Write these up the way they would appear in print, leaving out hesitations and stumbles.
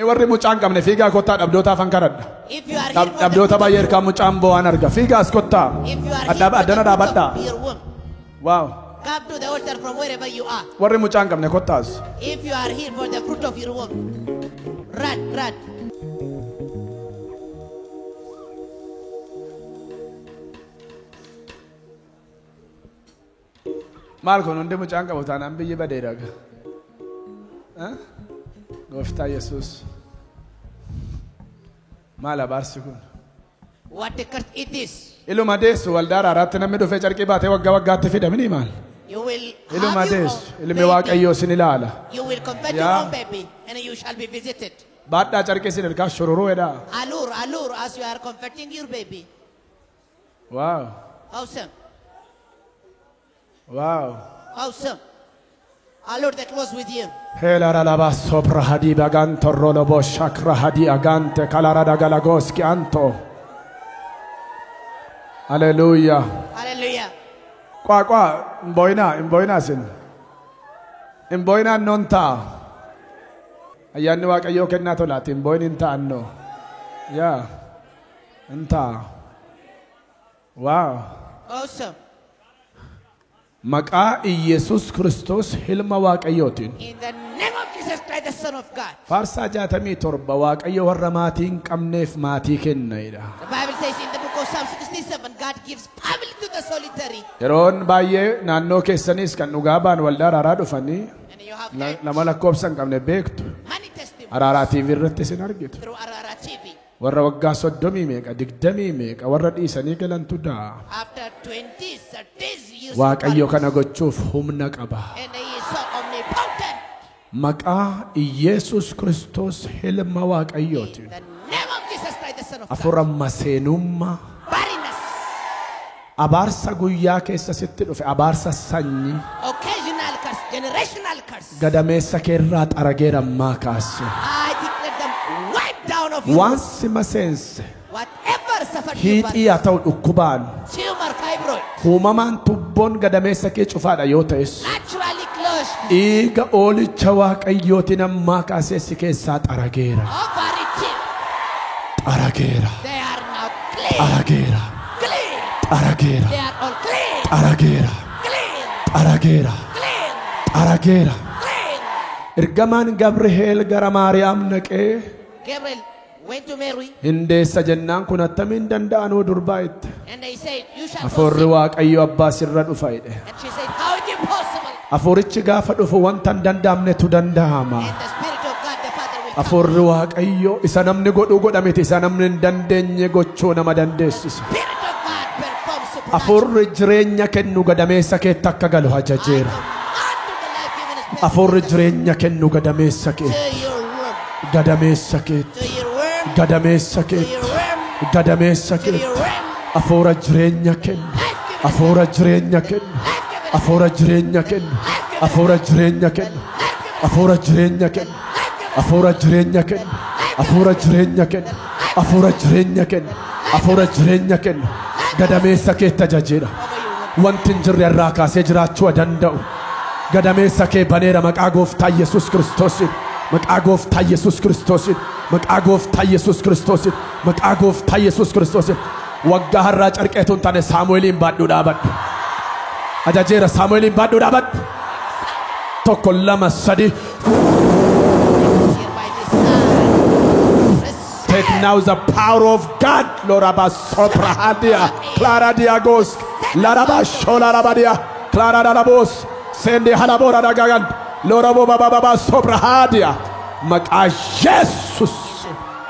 warri mucaan qabne fiigaa kottaa dhabdoota afan karadha. If you are here for Dhabdoota the baay'ee ergaa mucaan bo'aan arga. Fiigaa as kottaa. if you are Addana dhaabadhaa. here for your womb, Wow. come to the altar from wherever you are. Warri mucaan qabne kottaas. If you are here for the fruit of your womb, run. Maal kun hundi mucaan qabu taanaan biyyi badeera. Gooftaa Yesuus. Maal abaarsi kun? What a curse it is. Iluma deessu waldaa araaraatti namni dhufee carqii baatee waggaatti fidamini maal? You will Iluma have your deessu. own Ilmi baby. Waaqayyoo sin ilaala. You will convert Yeah. your own baby and you shall be visited. Baadhaa carqii sin ergaa shororoo edhaa. Allure as you are converting your baby. Wow. Awesome. Wow. Awesome. Allure the close with you. Helara laba sopra hadi baganto rolobo shakra hadi agante kalarada galagoski anto. Hallelujah. Hallelujah. Kwa imboina sin. Imboina non ta. Ayyanni Waaqayyoo kennaa tolaati imboin hin ta'anno. Yeah. Inta. Wow. Awesome. Maqaa Iyesus Kristos ilma Waaqayyootiin. In the name of Jesus Christ, the Son of God. Faarsaa 67 Waaqayyo warra maatii hin qabneef maatii kennaidha. The Bible says in the book of Psalm 67, God gives family to the solitary. Yeroon baay'ee naannoo keessanis kan dhugaa ba'an waldaa araaraa dhufanii And you have heard nama lakkoobsa hin qabne beektu. many testimonies Araaraa TV irratti isin argitu. through Arara TV. Warra waggaa 30 meeqa 20 meeqa warra dhiisanii galantu daa. After 20, 30 years of Waaqayyo marriage, kana gochuuf humna qaba. and he is so omnipotent. Maqaa Iyesus Kristos ilma In Waaqayyootiin. the name of Jesus Christ, the Son of God. Afura maseenummaa. Barrenness, Abaarsa guyyaa keessa sitti dhufe abaarsa sanyii. occasional curse, generational curse. Gadameessa keerraa xarageera ammaa kaasu. I declare them wipe down of you. Waan si maseense Whatever suffered you, hiixii haa ta'u dhukkubaan. tumor, fibroid, Uumamaan tubboon gadameessa kee cufaadha yoo ta'es. naturally closed, Dhiiga oolicha Waaqayyootiin ammaa kaasee si keessaa xarageera. overachieved, Xarageera. they are now clean. Xarageera. Clean. Xarageera. They are all clean. Xarageera. Clean. Xarageera. Clean. Xarageera. Clean. Ergamaan Gabri'eel gara Maariyaam naqee Gabriel went to Mary hindeessa jennaan kun attamiin danda'anuu durbaa itti. and they said, you shall Afuurri conceive. Waaqayyo abbaa sirra dhufa jedhe. And she said, how is it possible? Afuurichi gaafa dhufu wanta hin danda'amnetu danda'ama. And the Spirit of God the Father will come. Afuurri Waaqayyo isa namni godhuu godha miti isa namni hin dandeenye gochuu nama dandeessisa. Spirit of God performs supernatural. Afuurri jireenya kennu gadameessa keetti akka galu I ajajeera. command to the life-giving Spirit Afuurri jireenya kennu gadameessa to keetti. your womb, Gadameessa to keetti. your womb, Gadameessa to your keetti. womb, Gadameessa to your keetti. womb. Afuura jireenya kennu. Life-giving Afuura jireenya kennu. Life-giving Afuura jireenya kennu. Afuura jireenya kennu. Afuura jireenya kennu. Afuura jireenya kennu. Afuura jireenya kennu. Afuura jireenya kennu. Afuura jireenya kennu. Gadameessa keetti ajajeera. Wanti hin jirre irraa kaasee jiraachuu danda'u. Gadameessa kee baneera maqaa gooftaa Yesuus Kiristoosiin. Maqaa gooftaa Yesuus Kiristoosiin. Maqaa gooftaa Yesuus Kiristoosiin. Maqaa gooftaa Yesuus Kiristoosiin. Waggaa har'aa carqeetu hin taane Saamu'eeliin baadhuu dhaabadhu. Ajajeera Saamu'eeliin baadhuu dhaabadhu. Tokko lama sadi. here by this time. Take now the power of God. Loraba sopra hadia. Clara diagos. Laraba shola rabadia. Clara darabos. Sende halabora dagagan. Lorabo baba baba sopra hadia. Maqaa Jesus.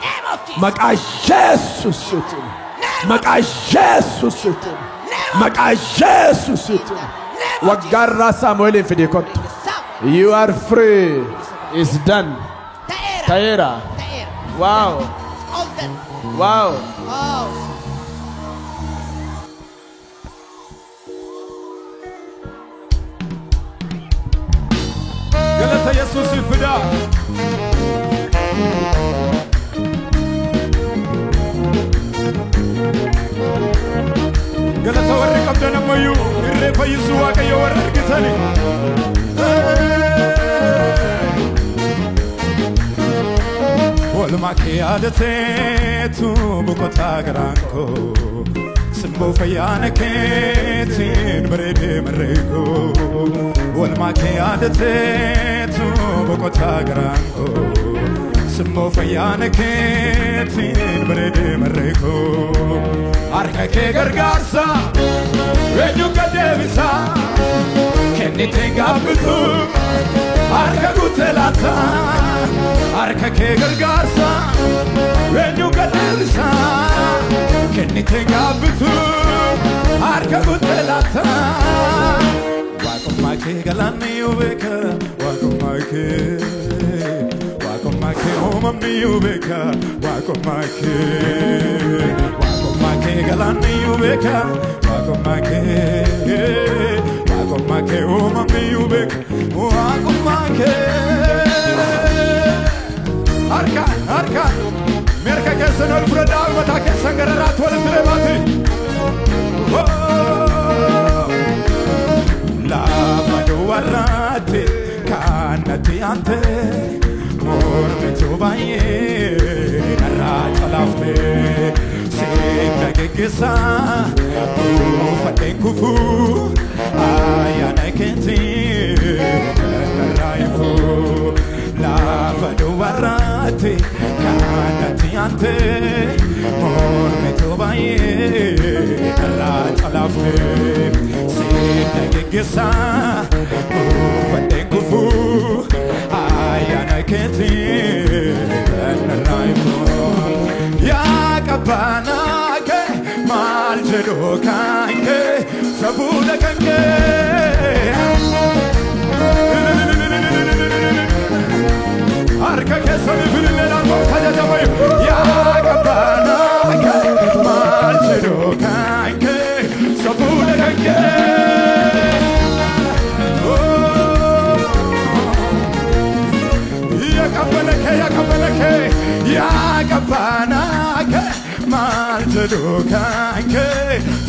Name of Jesus. Maqaa Jesus. Maqaa Jesus. Maqaa Jesus. Waggarra Samuel fide kottu. Samuel. You are free. It's done. Taera. Wow. All done. Wow. Oh. Galata Yesuus fida. Galata warri qabdan ammayyuu irree fayyisuu Waaqayyo warra argitani. والماكي عادتيتو بكوتا غرانكو سمو فيانكيتين بريدي مريكو والماكي عادتيتو بكوتا غرانكو سمو فيانكيتين بريدي مريكو أركاكي غرغاسا وينيو كديبسا كني تنغابتو أركاكو تلاتا أركاكي غرغاسا وينيو كديبسا كني تنغابتو أركاكو تلاتا واكم ماكي غلاني وبكا واكم ماكي Omami ubeka, wako make galani ubeka, wako make omami ubeka, wako make. Arka, merka kesan alfreda, mata kesan gararat wala terebati. La maduarate, kanati ante. Mormito baye naracha lafte seka gegesa ufate kufu ayana kenti naraifu lava do warate kanati ante mormito baye naracha lafte seka gegesa ufate kufu ayana kenti naraifu ya kapana ke maljedo kanke sabuda kanke arka ke sabi filme la mota jabai ya kapana ke maljedo kanke sabuda kanke ya kapana ke maljedo kanke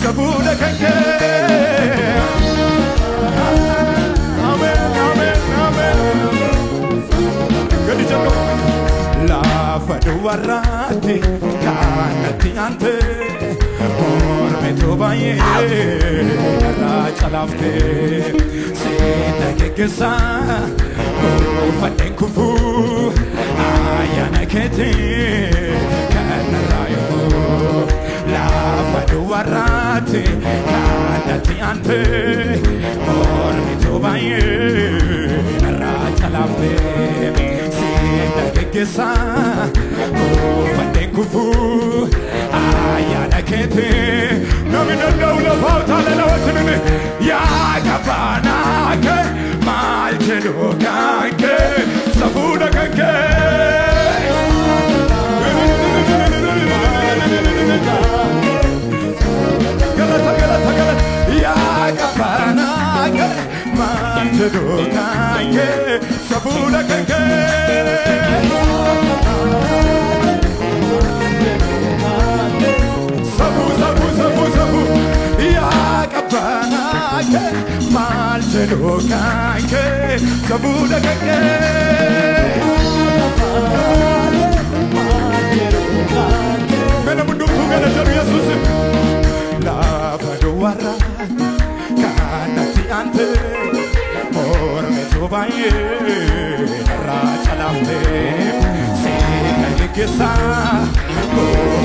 sabuda kanke amen gadi jado la fadu warati kanati ante mormito baye ra chalafte sina gegesa faten kufu ayana kete kanarayo la fadu warate kanati ante mormito baye ra chalafte sina gegesa faten kufu ayana kete nomina dawla fauta la watnene ya kapana ke maljedo kanke sabuda kanke galata ya kapana ke maljedo kanke sabuda kanke sabu ya kapana ke maljedo kanke sabuda kanke mena mundum tugala jaru yesus la paduara kanati ante mormeto baye ra chalafte sina gegesa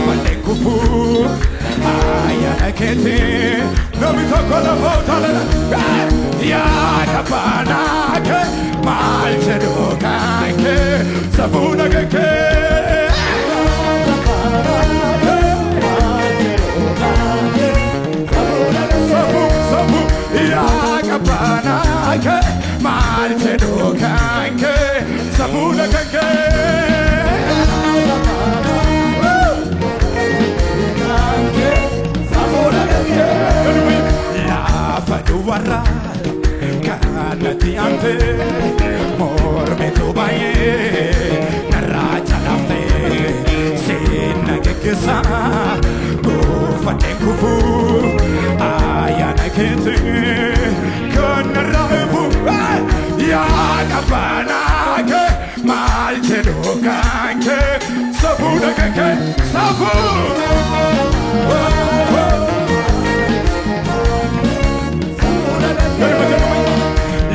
mane kufu ayana kete nomito kola votala ya kapana ke maljedo kanke sabuda kanke sabu ya kapana ke maljedo kanke sabuda kanke warra kanati ante mormeto baye naracha lafte sina gegesa gofate kufu ayana kete kanarafu ya kapana ke mal malchedo kanke sabuda kanke sabu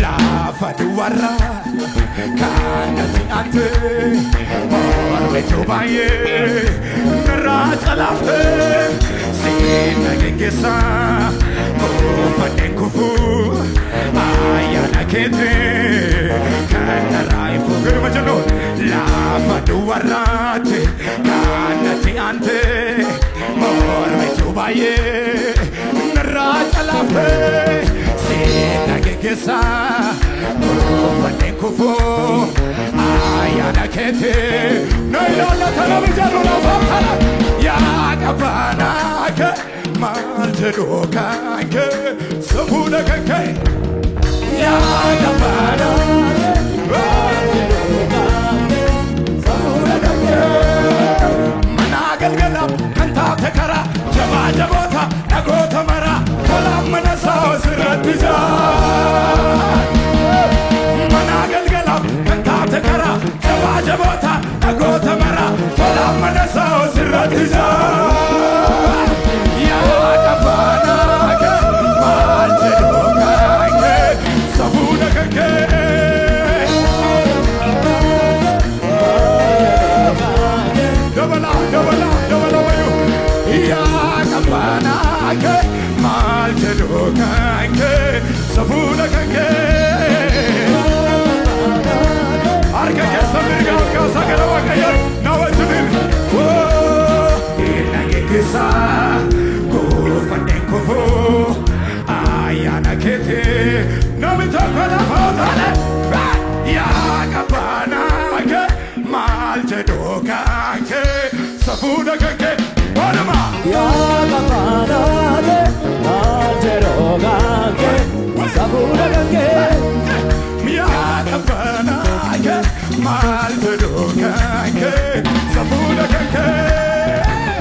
la faduara kanati ante morbe chubaye naracha lafte sina gengesa kufu ayana kete kanarai fugur majano la faduarate kanati ante morbe chubaye naracha lafte sina gengesa kufu ayana kete naila talabijaro la fatara ya kabana ke malchedo kanke sabuda kanke ya kabana malchedo kanke sabuda kanke managalgala kanta tekara jaba jabota nagota mara kolam manasa siratija managalgala kanta tekara jaba jabota nagota mara kolam manasa siratija sabuda kanke arka kesa mirga kasa galawa kaya nawajudin wo inage kesa ko fane ko fo ayana kete namita kala fotale ya kapana ke malchedo kanke sabuda kanke wanama ya kapana ke malchedo kanke sabuda kanke ya kapana ke malchedo kanke sabuda kanke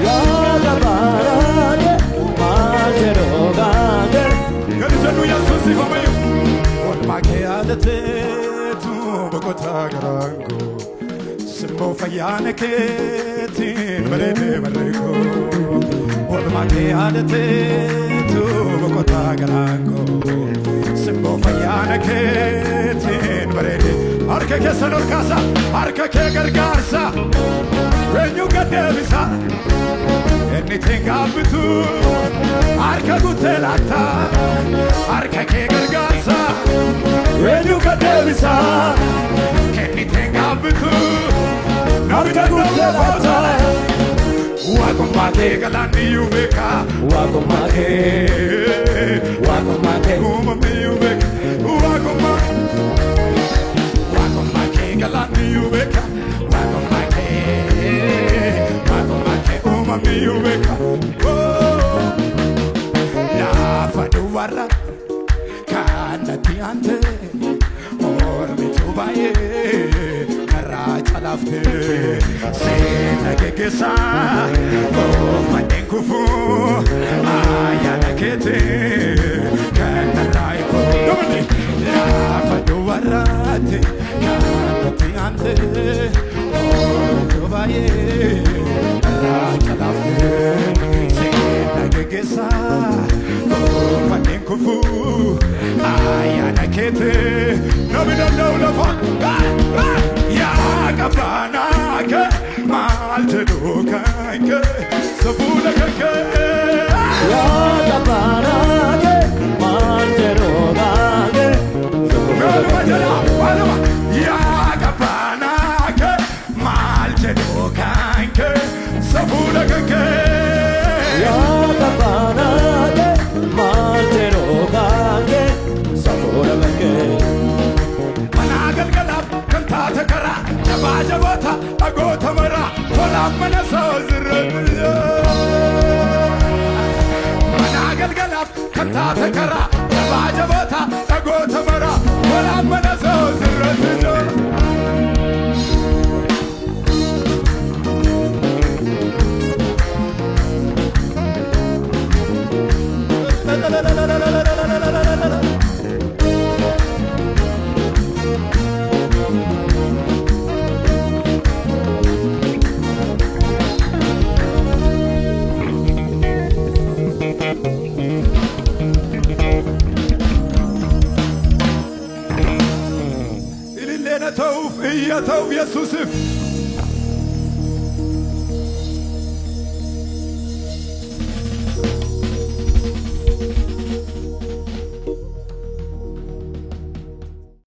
ya kapana ke malchedo kanke kanjanu ya susi famayu on makeadete tu bogota garango simbo fayane ke tin barede bareko on makeadete tu bogota garango simbo fayane ke tin barede arka ke sanor casa arka ke gargarsa when you get devisa anything abitu arka gutelata arka ke gargarsa when you get devisa anything abitu arka gutelata wakomake galani yubeka wakomake umami yubeka wakomake galani yubeka wakomake umami yubeka la faduara kanati ante mormi tubaye naracha lafte sena gegesa fane kufu ayana kete kanarai ko la faduarate kanati ante mormi tubaye naracha lafte sena gegesa fane kufu ayana kete no me don't know the fun ya kapana ke malchedo kanke sabuda kanke ya kapana ke malchedo kanke ya kapana ke malchedo kanke sabuda kanke ya kapana ke malchedo kanke sabuda kanke managalgala kanta tekara jaba jabota agota mara kolam manasa zirratiya managalgala kanta tekara jaba jabota agota mara kolam manasa zirratiya እየተው ኢየሱስፍ